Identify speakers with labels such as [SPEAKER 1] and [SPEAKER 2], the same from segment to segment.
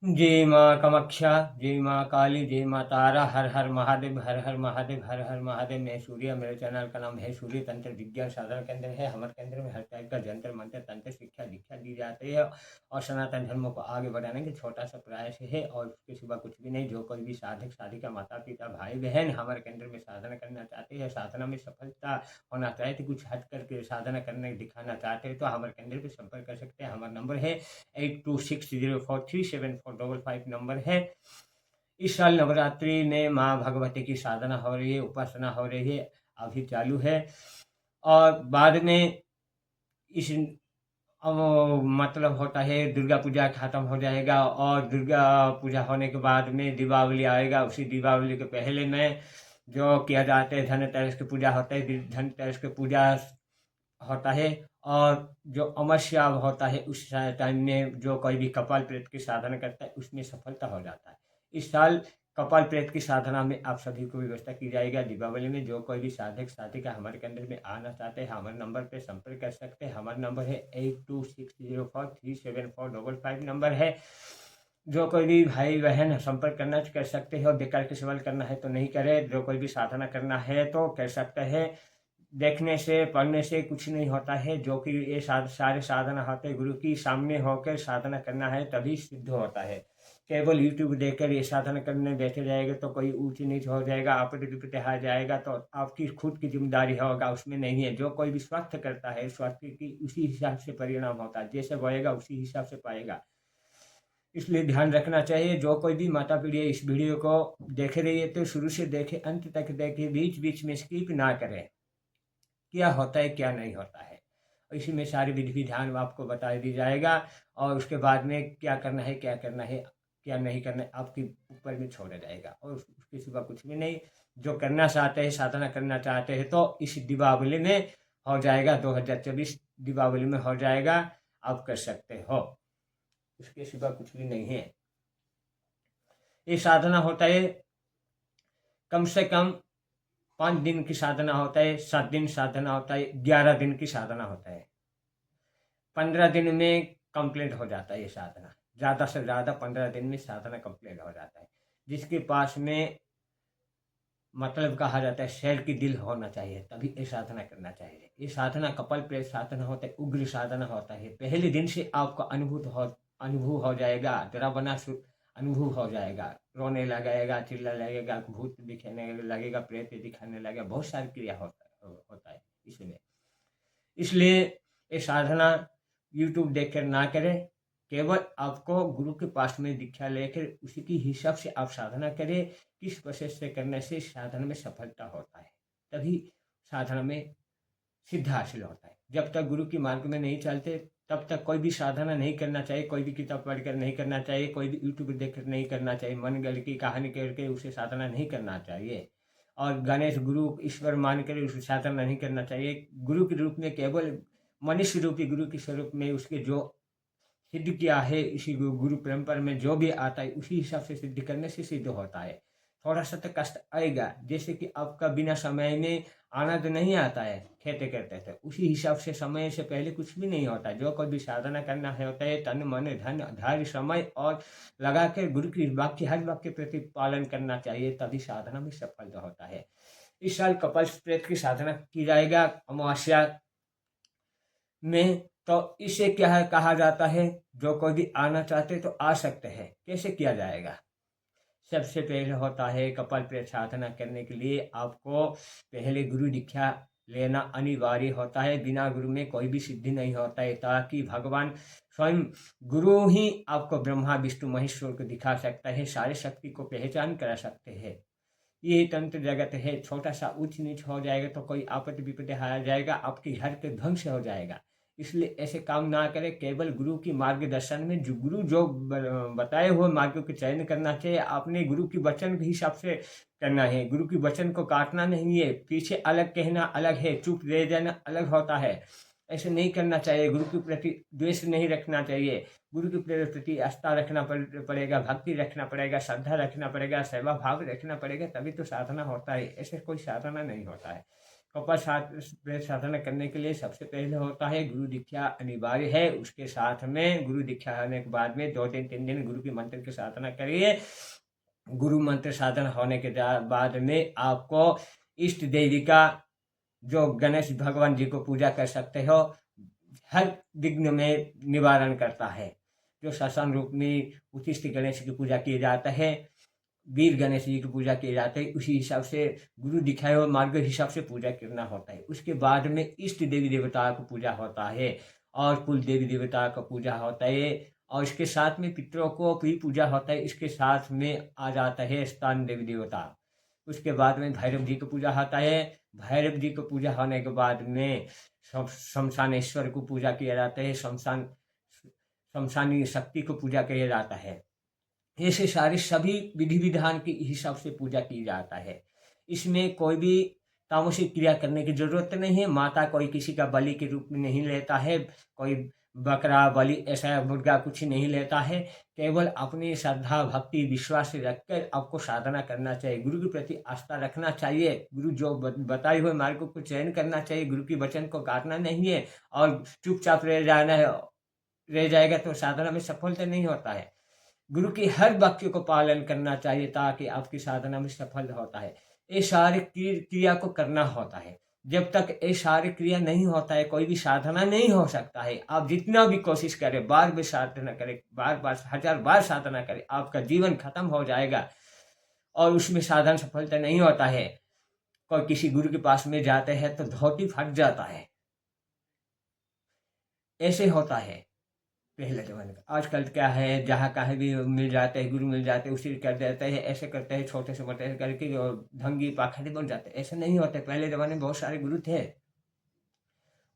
[SPEAKER 1] जय माँ कामाख्या, जय माँ काली, जय माँ तारा, हर हर महादेव, हर हर महादेव, हर हर महादेव। मैं सूर्य, मेरे चैनल का नाम है सूर्य तंत्र विज्ञान साधना केंद्र है। हमारे केंद्र में हर टाइप का जंत्र मंत्र तंत्र शिक्षा दीक्षा दी जाती है और सनातन धर्म को आगे बढ़ाने के छोटा सा प्रयास है और उसके सिवा कुछ भी नहीं। जो कोई भी साधक साधिका माता पिता भाई बहन हमारे केंद्र में साधना करना चाहते हैं, साधना में सफलता होना चाहते, कुछ हट करके साधना करने दिखाना चाहते हैं तो हमारे केंद्र पर संपर्क कर सकते हैं। हमारा नंबर है 8260437455 नंबर है। इस साल नवरात्रि में माँ भगवती की साधना हो रही है, उपासना हो रही है, अभी चालू है। और बाद में इस अब मतलब होता है दुर्गा पूजा खत्म हो जाएगा और दुर्गा पूजा होने के बाद में दीपावली आएगा। उसी दीपावली के पहले में जो किया जाता है धनतेरस की पूजा होता है, धनतेरस की पूजा होता है। और जो अमावस्या होता है उस टाइम में जो कोई भी कपाल प्रेत की साधना करता है उसमें सफलता हो जाता है। इस साल कपाल प्रेत की साधना में आप सभी को व्यवस्था की जाएगा। दीपावली में जो कोई भी साधक साधिका हमारे केंद्र में आना चाहते हैं हमारे नंबर पे संपर्क कर सकते हैं। हमारा नंबर है 8260437455 नंबर है। जो कोई भी भाई बहन संपर्क करना कर सकते हैं और बेकार के सवाल करना है तो नहीं करे। जो कोई भी साधना करना है तो कर सकते हैं। देखने से पढ़ने से कुछ नहीं होता है। जो कि ये सारे साधना होते हैं गुरु की सामने होकर साधना करना है तभी सिद्ध होता है। केवल यूट्यूब देखकर ये साधना करने बैठे जाएगा तो कोई ऊंच नीच हो जाएगा, आपत्ति विपत्ति आ जाएगा तो आपकी खुद की जिम्मेदारी होगा, उसमें नहीं है। जो कोई भी स्वार्थ करता है स्वार्थ की उसी हिसाब से परिणाम होता है, जैसे बोएगा उसी हिसाब से पाएगा। इसलिए ध्यान रखना चाहिए। जो कोई भी माता पीढ़ी इस वीडियो को देख रही है तो शुरू से देखे अंत तक देखे, बीच बीच में स्किप ना करें। क्या होता है क्या नहीं होता है इसी में सारी विधि विधान आपको बता दी जाएगा। और उसके बाद में क्या करना है क्या करना है क्या नहीं करना है आपके ऊपर में छोड़ा जाएगा और उसके सिवा कुछ भी नहीं। जो करना चाहते हैं साधना करना चाहते हैं तो इस दीपावली में हो जाएगा, 2024 दीपावली में हो जाएगा, आप कर सकते हो। उसके सिवा कुछ भी नहीं है। ये साधना होता है कम से कम 5 दिन की साधना होता है, 7 दिन साधना होता है, 11 दिन की साधना होता है। 15 दिन में कंप्लीट हो जाता है ये साधना। ज़्यादा से ज़्यादा 15 दिन में साधना कंप्लीट हो जाता है। जिसके पास में मतलब कहा जाता है शेर की दिल होना चाहिए तभी ये साधना करना चाहिए। ये साधना कपाल प्रेत साधना होता है, उग्र साधना होता है। पहले दिन से आपको अनुभव हो जाएगा, डरावना अनुभव हो जाएगा, रोने लगेगा, चिल्ला लगेगा, भूत दिखने लगेगा, प्रेत दिखाने लगेगा, बहुत सारी क्रिया होता है इसमें। इसलिए ये साधना यूट्यूब देखकर ना करें। केवल आपको गुरु के पास में दीक्षा लेकर उसी की हिसाब से आप साधना करें। किस प्रोसेस से करने से साधना में सफलता होता है तभी साधना में सिद्ध हासिल होता है। जब तक गुरु के मार्ग में नहीं चलते तब तक कोई भी साधना नहीं करना चाहिए, कोई भी किताब पढ़कर नहीं करना चाहिए, कोई भी यूट्यूब देखकर नहीं करना चाहिए, मन गढ़ की कहानी करके उसे साधना नहीं करना चाहिए। और गणेश गुरु ईश्वर मान कर उसे साधना नहीं करना चाहिए। गुरु के रूप में केवल मनुष्य रूपी गुरु के स्वरूप में उसके जो सिद्ध किया है इसी गुरु परंपरा में जो भी आता है उसी हिसाब से सिद्ध करने से सिद्ध होता है। थोड़ा सा तो कष्ट आएगा, जैसे कि आपका बिना समय में आनंद नहीं आता है खेती करते थे, उसी हिसाब से समय से पहले कुछ भी नहीं होता। जो कोई भी साधना करना है होता है तन मन धन धैर्य समय और लगा कर गुरु की वाक्य हर वाक्य के प्रति पालन करना चाहिए तभी साधना में सफल होता है। इस साल कपाल प्रेत की साधना की जाएगा अमावस्या में। तो इसे क्या है कहा जाता है, जो कोई भी आना चाहते तो आ सकते हैं। कैसे किया जाएगा? सबसे पहले होता है कपाल प्रेत साधना करने के लिए आपको पहले गुरु दीक्षा लेना अनिवार्य होता है। बिना गुरु में कोई भी सिद्धि नहीं होता है, ताकि भगवान स्वयं गुरु ही आपको ब्रह्मा विष्णु महेश्वर को दिखा सकता है, सारे शक्ति को पहचान करा सकते हैं। ये तंत्र जगत है, छोटा सा ऊंच नीच हो जाएगा तो कोई आपत्ति विपत्ति आ जाएगा, आपके घर के ध्वंस हो जाएगा। इसलिए ऐसे काम ना करें। केवल गुरु की मार्गदर्शन में जो गुरु जो बताए हुए मार्ग के चयन करना चाहिए। आपने गुरु की वचन के हिसाब से करना है, गुरु की वचन को काटना नहीं है। पीछे अलग कहना अलग है, चुप रह जाना अलग होता है। ऐसे नहीं करना चाहिए। गुरु के प्रति द्वेष नहीं रखना चाहिए। गुरु के प्रति आस्था रखना पड़ेगा, भक्ति रखना पड़ेगा, श्रद्धा रखना पड़ेगा, सेवा भाव रखना पड़ेगा, तभी तो साधना होता है। ऐसे कोई साधना नहीं होता है। कपाल प्रेत साधना करने के लिए सबसे पहले होता है गुरु दीक्षा अनिवार्य है। उसके साथ में गुरु दीक्षा होने के बाद में 2 दिन 3 दिन गुरु की मंत्र की साधना करिए। गुरु मंत्र साधना होने के बाद में आपको इष्ट देवी का, जो गणेश भगवान जी को पूजा कर सकते हो, हर विघ्न में निवारण करता है। जो शासन रूप में उचिष्ट गणेश की पूजा की जाता है, वीर गणेश जी की पूजा की जाती है, उसी हिसाब से गुरु दिखाए हुए मार्ग के हिसाब से पूजा करना होता है। उसके बाद में इष्ट देवी देवता को पूजा होता है और कुल देवी देवता का पूजा होता है और इसके साथ में पितरों को भी पूजा होता है। इसके साथ में आ जाता है स्थान देवी देवता। उसके बाद में भैरव जी की पूजा होता है। भैरव जी को पूजा होने के बाद में शमशानेश्वर को पूजा किया जाता है। शमशानी शक्ति को पूजा किया जाता है। ऐसे सारे सभी विधि विधान के हिसाब से पूजा की जाता है। इसमें कोई भी तामसिक क्रिया करने की जरूरत नहीं है। माता कोई किसी का बलि के रूप में नहीं लेता है, कोई बकरा बलि ऐसा मुर्गा कुछ नहीं लेता है। केवल अपनी श्रद्धा भक्ति विश्वास रखकर आपको साधना करना चाहिए। गुरु के प्रति आस्था रखना चाहिए। गुरु जो बताए हुए मार्ग को चयन करना चाहिए। गुरु के वचन को काटना नहीं है और चुपचाप रह जाएगा तो साधना में सफलता नहीं होता है। गुरु की हर वाक्य को पालन करना चाहिए ताकि आपकी साधना में सफल होता है। ये सारे क्रिया को करना होता है। जब तक ये सारे क्रिया नहीं होता है कोई भी साधना नहीं हो सकता है। आप जितना भी कोशिश करें, बार बार साधना करें, बार बार 1000 बार साधना करें, आपका जीवन खत्म हो जाएगा और उसमें साधन सफलता नहीं होता है। कोई किसी गुरु के पास में जाते हैं तो धोती फट जाता है, ऐसे होता है पहले जमाने का। आजकल क्या है, जहाँ कहीं भी मिल जाते हैं गुरु, मिल जाते हैं, उसी कर देते हैं, ऐसे करते हैं, छोटे से मोटे करके और ढंगी पाखंडी बन जाते हैं। ऐसे नहीं होते। पहले ज़माने में बहुत सारे गुरु थे।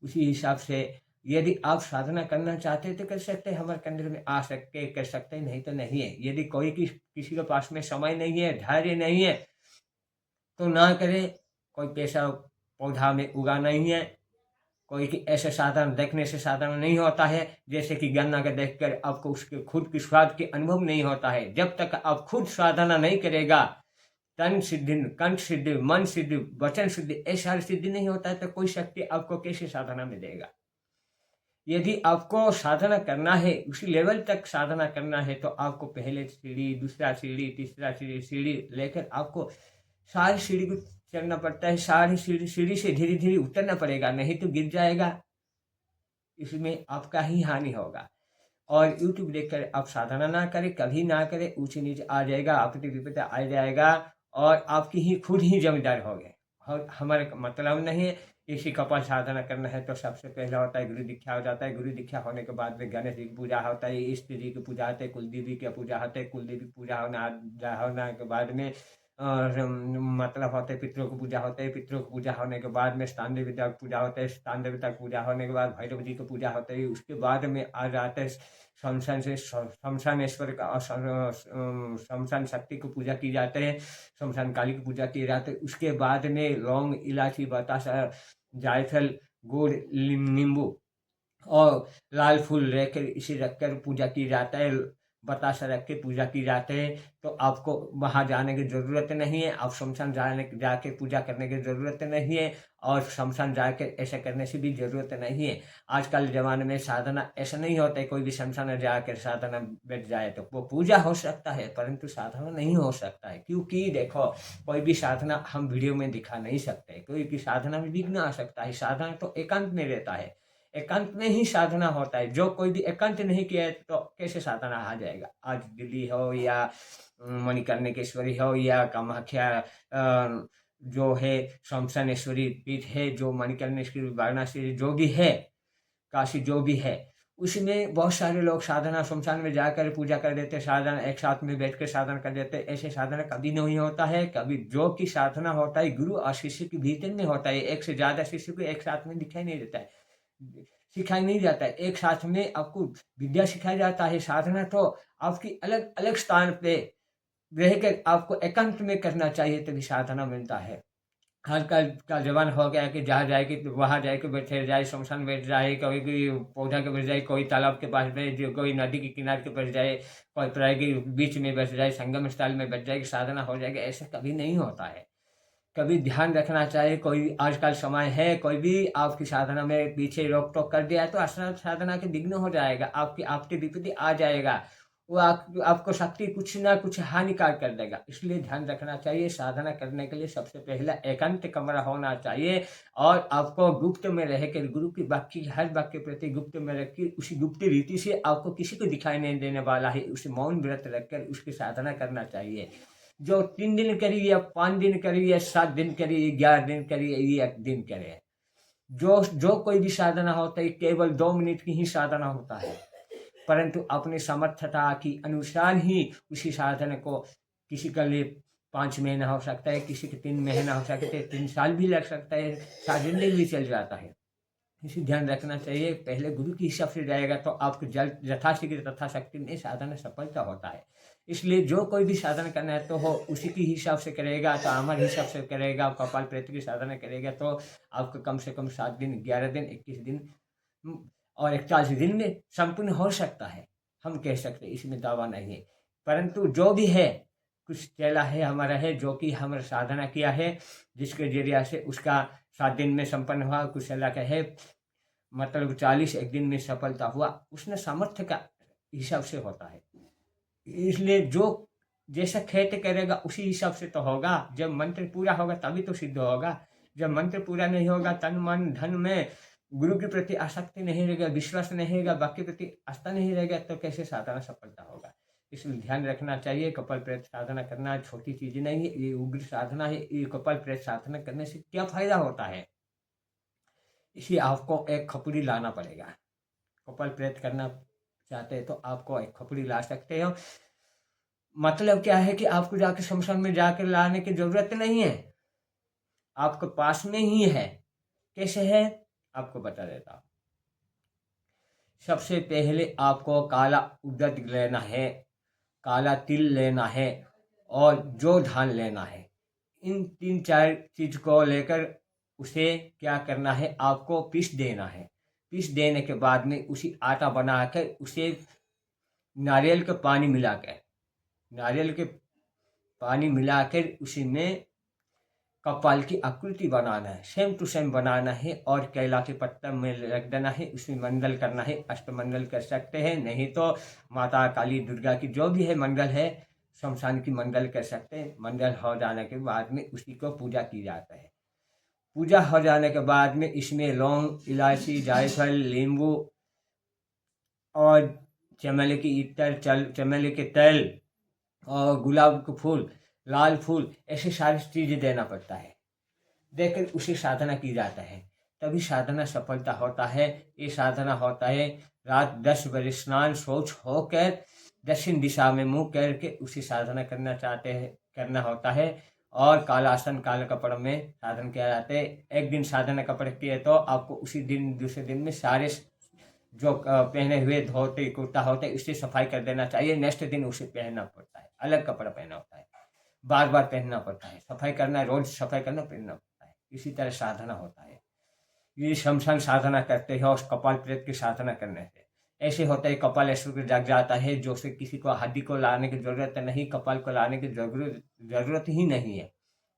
[SPEAKER 1] उसी हिसाब से यदि आप साधना करना चाहते हैं तो कर सकते हैं, हमारे केंद्र में आ सकते कर सकते हैं, नहीं तो नहीं है। यदि कोई किसी के पास में समय नहीं है, धैर्य नहीं है तो ना करे। कोई पैसा पौधा में उगा नहीं है, कोई कि ऐसे साधन देखने से साधन नहीं होता है। जैसे कि गन्ना का देखकर आपको उसके खुद के स्वाद के अनुभव नहीं होता है। जब तक आप खुद साधना नहीं करेगा, तन सिद्धि, कंठ सिद्धि, मन सिद्धि, वचन सिद्धि, ऐसा सिद्धि नहीं होता है तो कोई शक्ति आपको कैसे साधना में देगा। यदि आपको साधना करना है, उसी लेवल तक साधना करना है तो आपको पहले सीढ़ी, दूसरा सीढ़ी, तीसरा सीढ़ी लेकर आपको सारी सीढ़ी को चढ़ना पड़ता है। सारी सीढ़ी से धीरे धीरे उतरना पड़ेगा, नहीं तो गिर जाएगा। इसमें आपका ही हानि होगा। और यूट्यूब देखकर आप साधना ना करें, कभी ना करें। ऊंच नीच आ जाएगा, आपत्ति विपत्ति आ जाएगा और आपकी ही खुद ही जमींदार हो गए। और हमारे मतलब नहीं है। इसी कपाल साधना करना है तो सबसे पहले होता है गुरु दीक्षा हो जाता है। गुरु दीक्षा होने के बाद में गणेश जी की पूजा होता है, इष्ट जी की पूजा होती है, कुलदेवी की पूजा होती है। कुलदेवी पूजा होने के बाद में मतलब होते पितरों की पूजा होते है। पितरों की पूजा होने के बाद में स्थान देवता की पूजा होता है। स्थान देवता की पूजा होने के बाद भैरव जी की पूजा होती है। उसके बाद में आ जाते हैं शमशानेश्वर का, शमशान शक्ति की पूजा की जाती है, शमशान काली की पूजा की जाती है। उसके बाद में लौंग, इलायची, बतासा, जायफल, गुड़, नींबू और लाल फूल लेकर इसे रखकर पूजा की जाता है। बतासा रख के पूजा की जाती है। तो आपको वहाँ जाने की ज़रूरत नहीं है। आप शमशान जाके पूजा करने की ज़रूरत नहीं है और शमशान जाकर ऐसा करने से भी ज़रूरत नहीं है। आजकल ज़माने में साधना ऐसा नहीं होता है कोई भी शमशान जाकर साधना बैठ जाए तो वो पूजा हो सकता है परंतु साधना नहीं हो सकता है। क्योंकि देखो, कोई भी साधना हम वीडियो में दिखा नहीं सकते। कोई भी साधना में विघ्न आ सकता है। साधना तो एकांत में रहता है, एकांत में ही साधना होता है। जो कोई भी एकांत नहीं किया है तो कैसे साधना आ जाएगा। आज दिल्ली हो या मणिकर्णिकेश्वरी हो या कामाख्या जो है शमशानेश्वरी पीठ है, जो मणिकर्णेश्वरी, वाराणसी जो भी है, काशी जो भी है, उसमें बहुत सारे लोग साधना शमशान में जाकर पूजा कर देते, साधना एक साथ में बैठ कर साधना कर देते। ऐसे साधना कभी नहीं होता है। कभी जो की साधना होता है गुरु और शिष्य के भीतर में होता है। एक से ज़्यादा शिष्य को एक साथ में दिखाई नहीं देता है, सिखाई नहीं जाता है। एक साथ में आपको विद्या सिखाया जाता है। साधना तो आपकी अलग अलग स्थान पे रहकर आपको एकांत में करना चाहिए तभी साधना मिलता है। आजकल का जमाना हो गया कि जहाँ जाए कि वहाँ जाए के बैठे जाए, शमशान बैठ जाए, कोई कोई पौधा के बैठ जाए, कोई तालाब के पास बैठ जाए, कोई नदी के किनारे के बैठ जाए, कोई प्राय के बीच में बैठ जाए, संगम स्थल में बैठ जाए कि साधना हो जाएगी। ऐसा कभी नहीं होता है। कभी ध्यान रखना चाहिए। कोई आजकल समय है, कोई भी आपकी साधना में पीछे रोक टोक कर दिया है तो साधना के विघ्न हो जाएगा, आपकी आपके विपत्ति आ जाएगा, वो आपको शक्ति कुछ ना कुछ हानिकारक कर देगा। इसलिए ध्यान रखना चाहिए। साधना करने के लिए सबसे पहला एकांत कमरा होना चाहिए और आपको गुप्त में रह कर गुरु की वाक्य हर वाक्य के प्रति गुप्त में रख के उसी गुप्त रीति से आपको किसी को दिखाई नहीं देने वाला है, उसे मौन व्रत रखकर उसकी साधना करना चाहिए। जो 3 दिन करी या 5 दिन करी या 7 दिन करी, 11 दिन करी या 1 दिन करे, जो जो कोई भी साधना होता है केवल 2 मिनट की ही साधना होता है, परंतु अपनी समर्थता की अनुसार ही उसी साधन को किसी के लिए 5 महीना हो सकता है, किसी के 3 महीना हो सकते हैं, 3 साल भी लग सकता है, सारी जिंदगी भी चल जाता है। इसी ध्यान रखना चाहिए। पहले गुरु के हिसाब से जाएगा तो आपको जल्द यथाशीघ्र तथाशक्ति में साधना सफलता होता है। इसलिए जो कोई भी साधना करना है तो हो उसी के हिसाब से करेगा, तो हमारे हिसाब से करेगा, कपाल प्रेत की साधना करेगा तो आपको कम से कम 7 दिन, 11 दिन, 21 दिन और 41 दिन में संपूर्ण हो सकता है। हम कह सकते हैं, इसमें दावा नहीं है। परंतु जो भी है, कुछ चेला है हमारा है जो कि हमारा साधना किया है, जिसके जरिया से उसका 7 दिन में संपन्न हुआ, कुछ चेला का है मतलब 41 दिन में सफलता हुआ, उसने सामर्थ्य का हिसाब से होता है। इसलिए जो जैसा खेती करेगा उसी हिसाब से तो होगा। जब मंत्र पूरा होगा तभी तो सिद्ध होगा। जब मंत्र पूरा नहीं होगा, तन मन धन में गुरु के प्रति आसक्ति नहीं रहेगा, विश्वास नहीं रहेगा, बाकी प्रति आस्था नहीं रहेगा, तो कैसे साधना सफलता होगा। इसलिए ध्यान रखना चाहिए। कपाल प्रेत साधना करना छोटी चीज नहीं है, ये उग्र साधना है। ये कपाल प्रेत साधना करने से क्या फायदा होता है, इसे आपको एक खपड़ी लाना पड़ेगा। कपाल प्रेत करना चाहते हैं तो आपको एक खपड़ी ला सकते हो। मतलब क्या है कि आपको जाके शमशान में जाकर लाने की जरूरत नहीं है, आपके पास में ही है। कैसे है आपको बता देता हूँ। सबसे पहले आपको काला उड़द लेना है, काला तिल लेना है और जो धान लेना है। इन 3-4 चीज को लेकर उसे क्या करना है, आपको पीस देना है। पीस देने के बाद में उसी आटा बनाकर उसे नारियल के पानी मिलाकर उसी में कपाल की आकृति बनाना है, सेम टू सेम बनाना है और केला के पत्ता में रख देना है। उसमें मंडल करना है, अष्टमंडल कर सकते हैं, नहीं तो माता काली दुर्गा की जो भी है मंडल है, शमशान की मंडल कर सकते हैं। मंडल हो जाने के बाद में उसी को पूजा की जाता है। पूजा हो जाने के बाद में इसमें लौंग, इलायची, जायफल, नींबू और चमेली की इत्र, चमेली के तेल और गुलाब के फूल, लाल फूल, ऐसे सारी चीजें देना पड़ता है। देकर उसे साधना की जाता है, तभी साधना सफलता होता है। ये साधना होता है रात 10 बजे स्नान शौच होकर दक्षिण दिशा में मुंह करके उसे साधना करना होता है। और कालासन काले कपड़े में साधन किया जाता है। एक दिन साधना कपड़े किए तो आपको उसी दिन दूसरे दिन में सारे जो पहने हुए धोती कुर्ता होते है उससे सफाई कर देना चाहिए। नेक्स्ट दिन उसे पहनना पड़ता है, अलग कपड़ा पहनना होता है, बार बार पहनना पड़ता है, सफाई करना, रोज सफाई करना, पहनना पड़ता है। इसी तरह साधना होता है। ये शमशान साधना करते हैं और कपाल प्रेत की साधना करने से ऐसे होता है कपाल ऐश्वर्य जग जाता है, जो से किसी को हड्डी को लाने की जरूरत नहीं, कपाल को लाने की जरूरत ही नहीं है।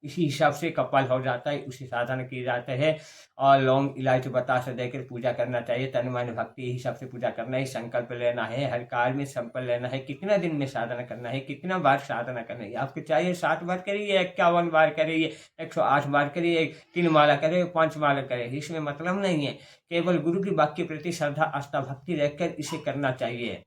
[SPEAKER 1] इसी हिसाब से कपाल हो जाता है, उसी साधन की जाते हैं। और लौंग, इलायची, बतासा देकर पूजा करना चाहिए। तन मन भक्ति हिसाब से पूजा करना है। संकल्प लेना है, हर काल में संकल्प लेना है, कितना दिन में साधना करना है, कितना बार साधना करना है। आपको चाहिए 7 बार करिए, 51 बार करिए, 108 बार करिए, 3 माला करे, 5 माला करे, इसमें मतलब नहीं है। केवल गुरु की वाक्य के प्रति श्रद्धा, आस्था, भक्ति रखकर इसे करना चाहिए।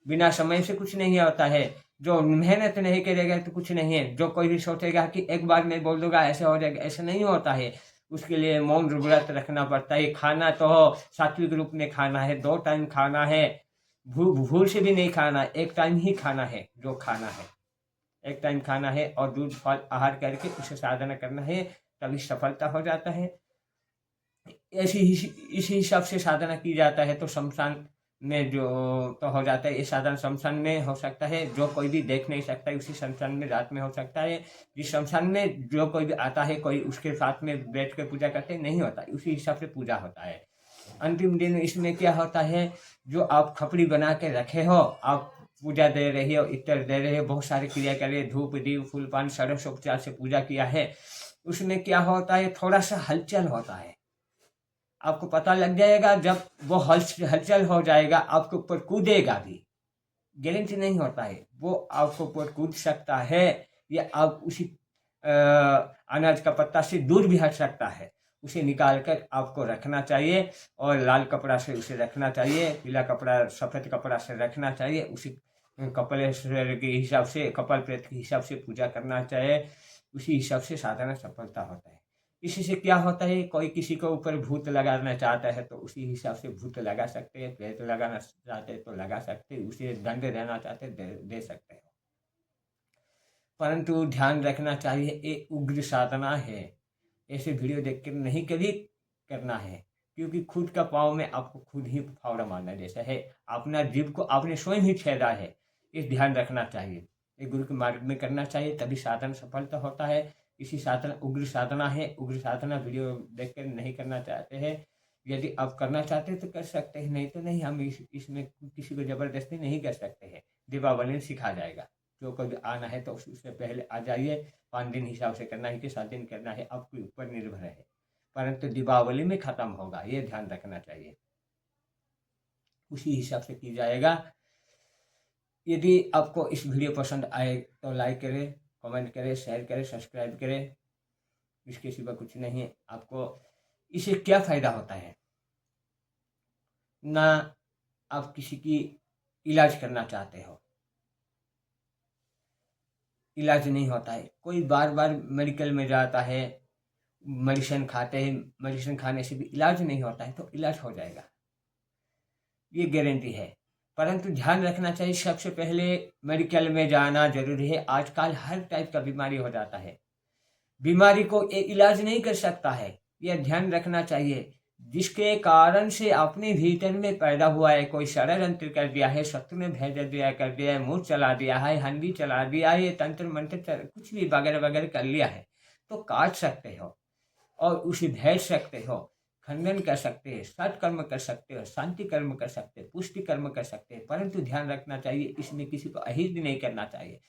[SPEAKER 1] बिना समय से कुछ नहीं होता है। जो मेहनत नहीं करेगा तो कुछ नहीं है। जो कोई भी सोचेगा कि एक बार मैं बोल दूंगा ऐसे हो जाएगा, ऐसा नहीं होता है। उसके लिए मौन व्रत रखना पड़ता है। खाना तो सात्विक रूप में खाना है, 2 टाइम खाना है, भूल से भी नहीं खाना, 1 टाइम ही खाना है। जो खाना है 1 टाइम खाना है और दूध फल आहार करके उसे साधना करना है, तभी सफलता हो जाता है। इसी हिसाब से साधना की जाता है तो शमशान में जो तो हो जाता है। ये साधन शमशान में हो सकता है, जो कोई भी देख नहीं सकता है उसी शमशान में रात में हो सकता है। जिस शमशान में जो कोई भी आता है, कोई उसके साथ में बैठ के पूजा करते नहीं होता, उसी हिसाब से पूजा होता है। अंतिम दिन इसमें क्या होता है, जो आप खपड़ी बना के रखे हो, आप पूजा दे रही हो, इत्र दे रहे हो, बहुत सारी क्रिया कर रहे, धूप दीप फूल पान सर्वोपचार से पूजा किया है, उसमें क्या होता है, थोड़ा सा हलचल होता है। आपको पता लग जाएगा, जब वो हलचल हो जाएगा आपके ऊपर कूदेगा भी, गारंटी नहीं होता है वो आपको ऊपर कूद सकता है, या आप उसी अनाज का पत्ता से दूर भी हट सकता है। उसे निकाल कर आपको रखना चाहिए और लाल कपड़ा से उसे रखना चाहिए, पीला कपड़ा सफ़ेद कपड़ा से रखना चाहिए। उसी कपड़े के हिसाब से, कपाल प्रेत के हिसाब से पूजा करना चाहिए। उसी हिसाब से साधना सफलता होता है। इसी से क्या होता है, कोई किसी के ऊपर भूत लगाना चाहता है तो उसी हिसाब से भूत लगा सकते हैं, प्रेत लगाना चाहते हैं तो लगा सकते हैं, उसे दंड देना चाहते दे सकते हैं। परंतु ध्यान रखना चाहिए, ये उग्र साधना है। ऐसे वीडियो देख कर नहीं कभी करना है, क्योंकि खुद का पाँव में आपको खुद ही फावड़ा मारना जैसा है। अपना जीव को आपने स्वयं ही छेदा है, इस ध्यान रखना चाहिए। ये गुरु के मार्ग में करना चाहिए, तभी साधन सफलता होता है। इसी साधना उग्र साधना है। उग्र साधना वीडियो देख कर नहीं करना चाहते हैं। यदि आप करना चाहते हैं तो कर सकते हैं, नहीं तो नहीं। हम इसमें किसी को जबरदस्ती नहीं कर सकते हैं। दीपावली में सिखा जाएगा। जो कभी आना है तो उससे पहले आ जाइए। 5 दिन हिसाब से करना है कि 7 दिन करना है, आपके ऊपर निर्भर है, परंतु दीपावली में खत्म होगा, ये ध्यान रखना चाहिए। उसी हिसाब से की जाएगा। यदि आपको इस वीडियो पसंद आए तो लाइक करें, कमेंट करें, शेयर करें, सब्सक्राइब करें। इसके सिवा कुछ नहीं है। आपको इससे क्या फ़ायदा होता है, ना आप किसी की इलाज करना चाहते हो, इलाज नहीं होता है। कोई बार बार मेडिकल में जाता है, मेडिसिन खाते हैं, मेडिसिन खाने से भी इलाज नहीं होता है, तो इलाज हो जाएगा, ये गारंटी है। परंतु ध्यान रखना चाहिए, सबसे पहले मेडिकल में जाना जरूरी है। आजकल हर टाइप का बीमारी हो जाता है, बीमारी को ये इलाज नहीं कर सकता है, यह ध्यान रखना चाहिए। जिसके कारण से अपने भीतर में पैदा हुआ है, कोई षड्यंत्र कर दिया है, शत्रु ने भेज दिया, कर दिया है, मुंह चला दिया है, हंडी चला दिया है, तंत्र मंत्र कुछ भी वगैरह वगैरह कर लिया है, तो काट सकते हो और उसे भेज सकते हो, खंडन कर सकते हैं, सत्कर्म कर सकते हो, शांति कर्म कर सकते हैं, पुष्टि कर्म कर सकते हैं। परंतु ध्यान रखना चाहिए, इसमें किसी को अहित नहीं करना चाहिए।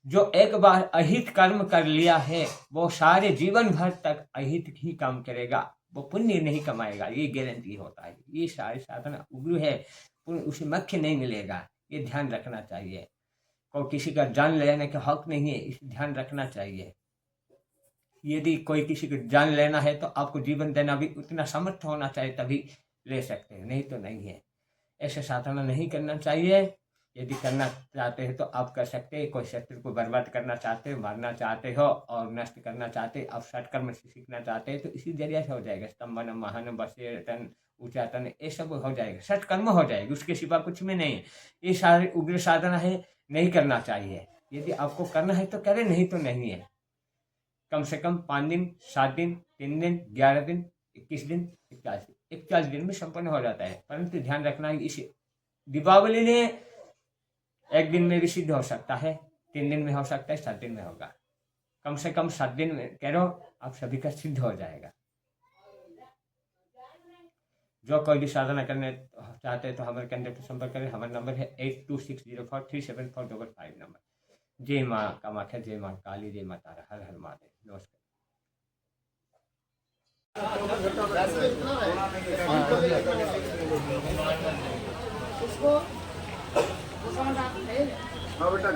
[SPEAKER 1] जो एक बार अहित कर्म कर लिया है वो सारे जीवन भर तक अहित ही काम करेगा, वो पुण्य नहीं कमाएगा, ये गारंटी होता है। ये सारी साधना उग्र है, उसे मक्खी नहीं मिलेगा, ये ध्यान रखना चाहिए। कोई किसी का जान लेने का हक नहीं है, इसे ध्यान रखना चाहिए। यदि कोई किसी को जान लेना है तो आपको जीवन देना भी उतना समर्थ होना चाहिए, तभी ले सकते हैं, नहीं तो नहीं है। ऐसे साधना नहीं करना चाहिए। यदि करना चाहते हैं तो आप कर सकते हैं। कोई शत्रु को बर्बाद करना चाहते हो, मारना चाहते हो और नष्ट करना चाहते हैं, आप सत्कर्म से सीखना चाहते हैं, तो इसी जरिए से हो जाएगा। स्तंभन, महान, बसेटन, उच्चाटन, ये सब हो जाएगा, सत्कर्म हो जाएगा, उसके सिवा कुछ में नहीं है। ये सारी उग्र साधना है, नहीं करना चाहिए। यदि आपको करना है तो करें, नहीं तो नहीं है। कम से कम 5 दिन, 7 दिन, 3 दिन, 11 दिन, 21 दिन, 41 दिन में संपन्न हो जाता है। परंतु ध्यान रखना है, इसे दीपावली ने 1 दिन में भी सिद्ध हो सकता है, 3 दिन में हो सकता है, 7 दिन में होगा। कम से कम 7 दिन में करो, आप सभी का सिद्ध हो जाएगा। जो कोई भी साधना करने चाहते हैं तो हमारे केंद्र पर संपर्क करें। हमारा नंबर है 8260437455 नंबर। जय माँ कामाख्या, जय माँ काली, जय माँ तारा, हर हर महादेव। नमस्कार।
[SPEAKER 2] हाँ बेटा,